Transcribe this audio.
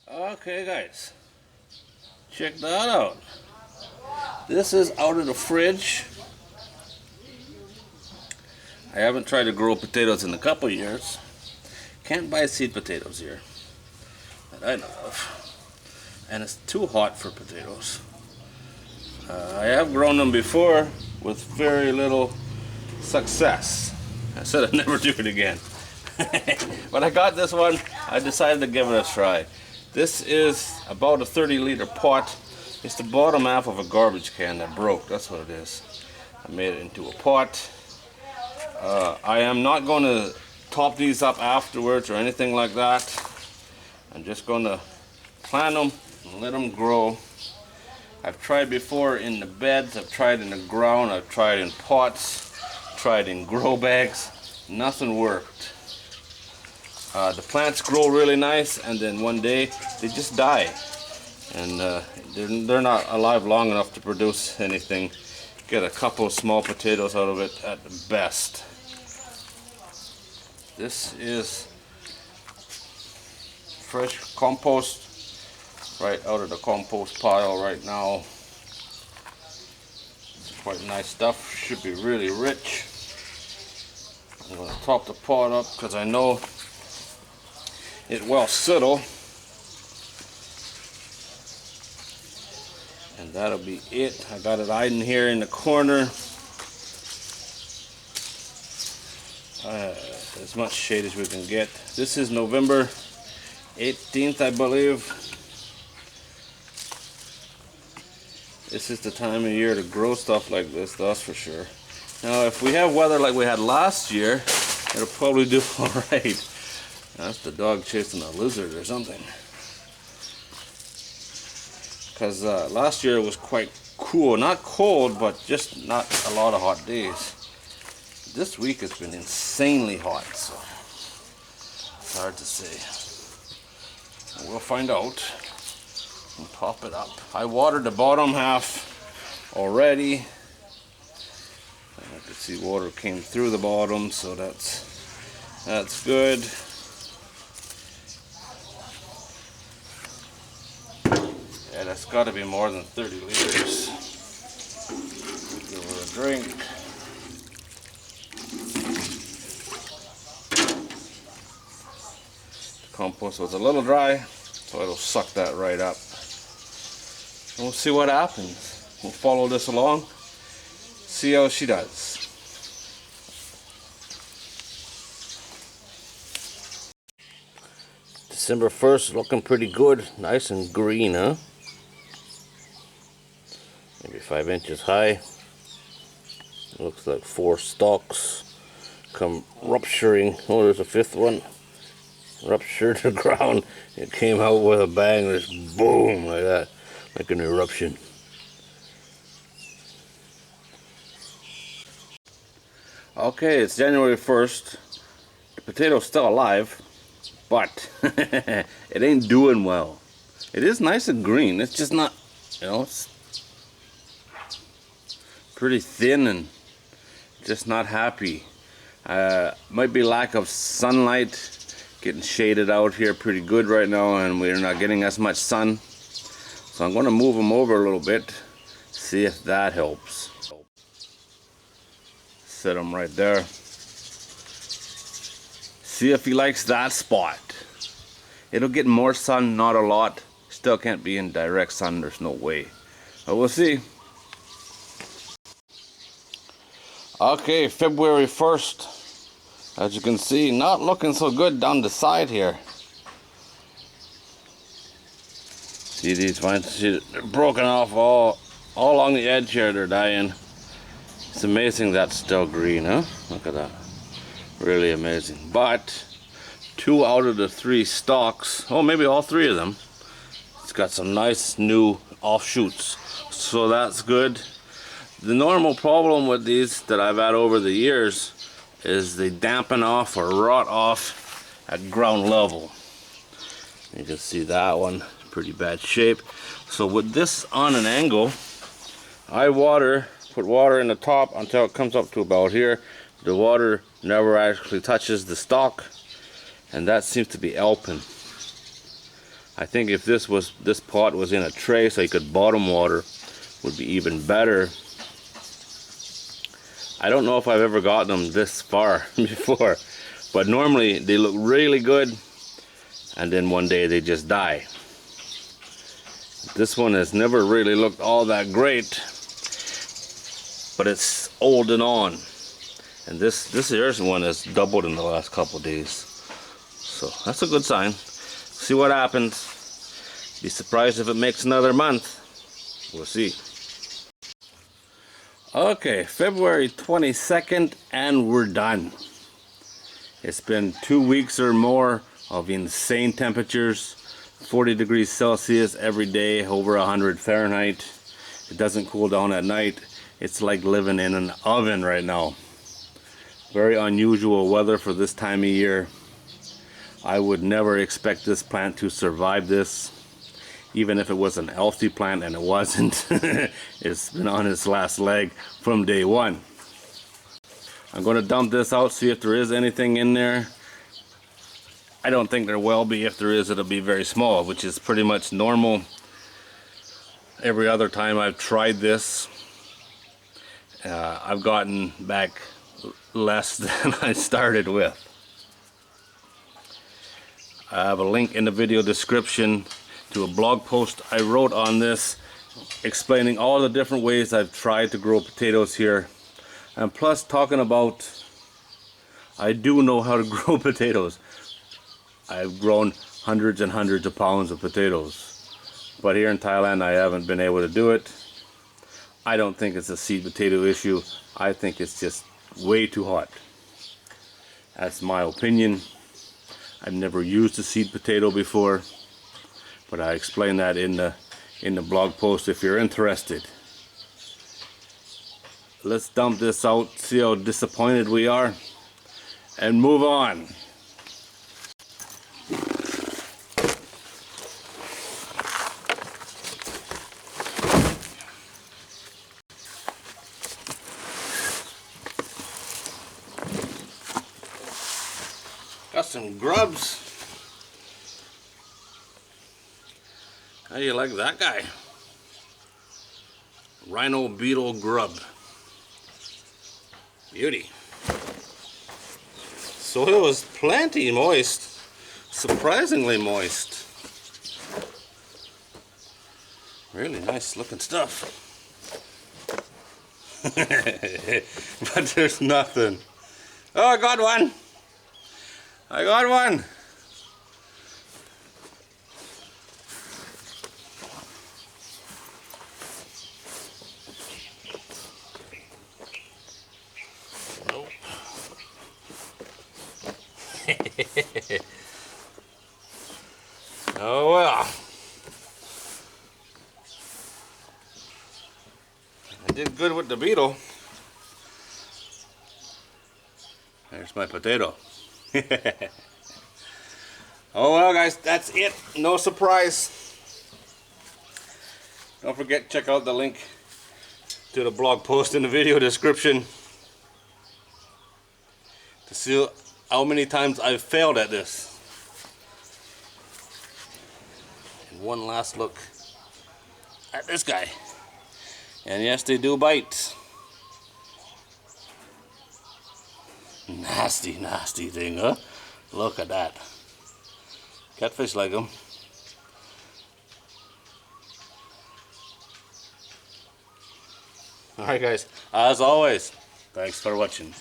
Okay guys, check that out. This is out of the fridge. I haven't tried to grow potatoes in a couple years. Can't buy seed potatoes here that I know of. And it's too hot for potatoes. I have grown them before with very little success. I said I'd never do it again. But I got this one, I decided to give it a try. This is about a 30-liter pot. It's the bottom half of a garbage can that broke, that's what it is. I made it into a pot. I am not going to top these up afterwards or anything like that. I'm just going to plant them and let them grow. I've tried before in the beds, I've tried in the ground, I've tried in pots, tried in grow bags. Nothing worked. The plants grow really nice, and then one day they just die, and they're not alive long enough to produce anything. Get a couple small potatoes out of it at the best. This is fresh compost right out of the compost pile right now. It's quite nice stuff, should be really rich. I'm going to top the pot up because I know it will settle, and that'll be it. I got it hiding here in the corner, as much shade as we can get. This is November 18th, I believe. This is the time of year to grow stuff like this, that's for sure. Now if we have weather like we had last year, it'll probably do alright. That's the dog chasing a lizard or something. Because last year it was quite cool. Not cold, but just not a lot of hot days. This week it's been insanely hot, so it's hard to say. We'll find out and pop it up. I watered the bottom half already. I could see water came through the bottom, so that's good. Yeah, that's got to be more than 30 liters. Give her a drink. The compost was a little dry, so it'll suck that right up. And we'll see what happens. We'll follow this along, see how she does. December 1st, looking pretty good, nice and green, huh? Maybe 5 inches high. Looks like 4 stalks come rupturing. Oh, there's a 5th one. Ruptured the ground. It came out with a bang, just boom, like that, like an eruption. Okay, it's January 1st. The potato's still alive, but it ain't doing well. It is nice and green. It's just not, it's pretty thin and just not happy. Might be lack of sunlight. Getting shaded out here pretty good right now, and we're not getting as much sun. So I'm going to move them over a little bit, see if that helps. Set him right there. See if he likes that spot. It'll get more sun, not a lot. Still can't be in direct sun, there's no way. But we'll see. Okay, February 1st. As you can see, not looking so good down the side here. See these vines? They're broken off all along the edge here, they're dying. It's amazing that's still green, huh? Look at that. Really amazing. But 2 out of the 3 stalks, oh, maybe all 3 of them, it's got some nice new offshoots. So that's good. The normal problem with these that I've had over the years is they dampen off or rot off at ground level. You can see that one, pretty bad shape. So with this on an angle, I put water in the top until it comes up to about here. The water never actually touches the stalk, and that seems to be helping. I think if this pot was in a tray so you could bottom water, would be even better. I don't know if I've ever gotten them this far before, but normally they look really good and then one day they just die. This one has never really looked all that great, but it's old and on. And this here's one has doubled in the last couple days. So that's a good sign. See what happens. Be surprised if it makes another month. We'll see. Okay, February 22nd, and we're done. It's been 2 weeks or more of insane temperatures, 40 degrees Celsius every day, over 100 Fahrenheit. It doesn't cool down at night. It's like living in an oven right now. Very unusual weather for this time of year. I would never expect this plant to survive this. Even if it was an healthy plant, and it wasn't. It's been on its last leg from day one. I'm going to dump this out, see if there is anything in there. I don't think there will be. If there is, it'll be very small, which is pretty much normal. Every other time I've tried this, I've gotten back less than I started with. I have a link in the video description to a blog post I wrote on this, explaining all the different ways I've tried to grow potatoes here, and plus talking about I do know how to grow potatoes. I've grown hundreds and hundreds of pounds of potatoes, but here in Thailand I haven't been able to do it. I don't think it's a seed potato issue. I think it's just way too hot. That's my opinion. I've never used a seed potato before, but I explain that in the blog post if you're interested. Let's dump this out, see how disappointed we are, and move on. Got some grubs. How do you like that guy? Rhino beetle grub. Beauty. Soil is plenty moist. Surprisingly moist. Really nice looking stuff. But there's nothing. Oh, I got one. I got one. Nope. Oh well. I did good with the beetle. There's my potato. Oh well guys, that's it. No surprise. Don't forget, check out the link to the blog post in the video description to see how many times I've failed at this. And one last look at this guy. And yes, they do bite. Nasty, nasty thing, huh? Look at that. Catfish like them. Alright guys, as always, thanks for watching.